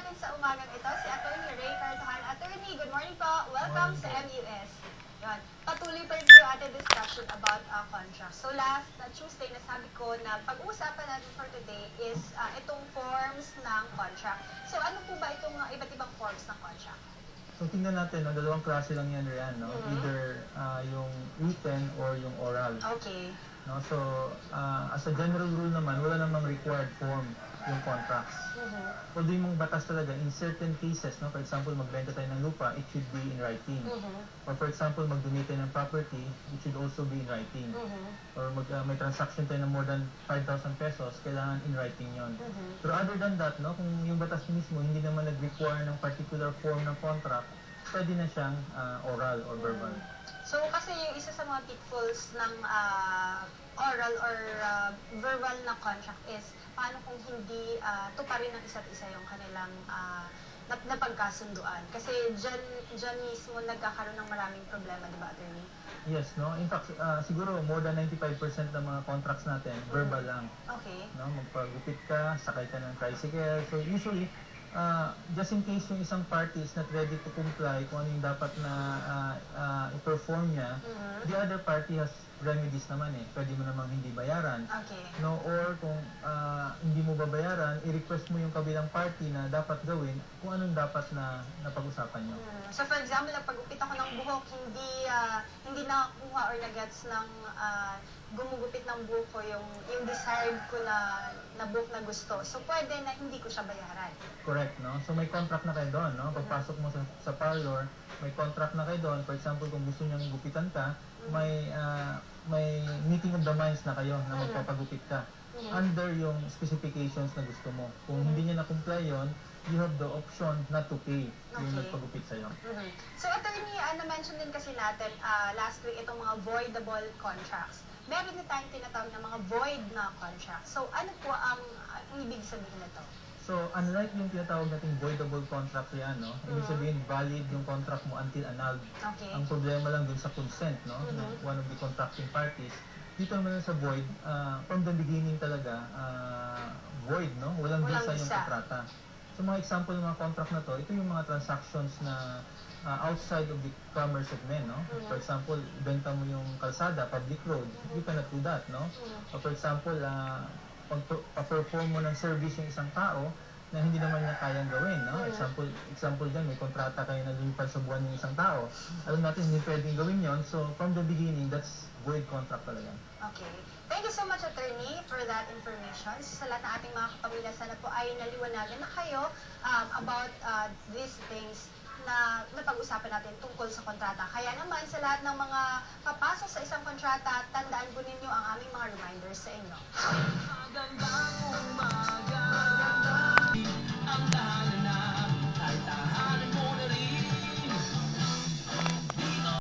natin sa umagang ito si Attorney Ray Cartahan. Attorney, good morning po. Welcome sa MUS. Yun. Patuloy pa rin po yung ating discussion about contract. So last Tuesday, nasabi ko na pag-uusapan natin for today is itong forms ng contract. So ano po ba itong iba't ibang forms ng contract? So tingnan natin, no, dalawang klase lang yan, Rian, no? Either yung written or yung oral. Okay. No? So as a general rule naman, wala namang required form yung contracts. Although yung batas talaga, in certain cases, no, for example, magbenta tayo ng lupa, it should be in writing. Or for example, mag-donate tayo ng property, it should also be in writing. Or may transaction tayo ng more than 5,000 pesos, kailangan in writing yon. Pero other than that, no, kung yung batas mismo hindi naman nag-require ng particular form ng contract, pwede na siyang oral or verbal. So kasi yung isa sa mga pitfalls ng oral or verbal na contract is paano kung hindi tuparin ng isa't isa yung kanilang napagkasunduan. Kasi dyan mismo nagkakaroon ng maraming problema, di ba, Attorney? Yes, no? In fact, siguro more than 95% ng mga contracts natin, verbal lang. Okay. No? Magpagupit ka, sakay ka ng tricycle. So usually, just in case yung isang party is not ready to comply kung ano yung dapat na i-perform niya, the other party has remedies naman eh. Pwede mo namang hindi bayaran. Okay. No? Or kung hindi mo babayaran, i-request mo yung kabilang party na dapat gawin kung anong dapat na napag-usapan nyo. So for example, pag-upit ako ng buhok, hindi nakakuha or na-gets ng gumugupit ng buhok ko yung desired ko na buhok na gusto. So pwede na hindi ko siya bayaran. Correct, no? So may contract na kayo doon, no? Pagpasok mo sa parlor, may contract na kayo doon. For example, kung gusto niyang gupitan ka, may meeting of the minds na kayo na magpapagupit ka under yung specifications na gusto mo. Kung hindi niya na-comply yun, you have the option not to pay yung nagpagupit sa'yo. So, Attorney, na-mention din kasi natin last week itong mga voidable contracts. Meron na tayong tinatawag na mga void na contracts. So, ano po ang ibig sabihin nito? So, unlike yung tinatawag nating voidable contract yan, no? Ibig sabihin, valid yung contract mo until annulled. Okay. Ang problema lang dun sa consent, no? Ng one of the contracting parties. Dito naman sa void, from the beginning talaga, void, no? Walang visa yung kontrata. So, mga example ng mga contract na to, ito yung mga transactions na outside of the commerce of men, no? For example, ibenta mo yung kalsada, public road, you cannot do that, no? Or for example, pag-perform mo ng service yung isang tao na hindi naman niya kayang gawin, no? Example dyan, may kontrata kayo na lumipad sa buwan ng isang tao. Alam natin, hindi pwedeng gawin yon. So, from the beginning, that's void contract talaga. Okay. Thank you so much, Attorney, for that information. Sa lahat ng ating mga kapamilya, sana po ay naliwanagan na kayo about these things na napag-usapan natin tungkol sa kontrata. Kaya naman, sa lahat ng mga papasok sa isang kontrata, tandaan po ninyo ang aming mga reminders sa inyo.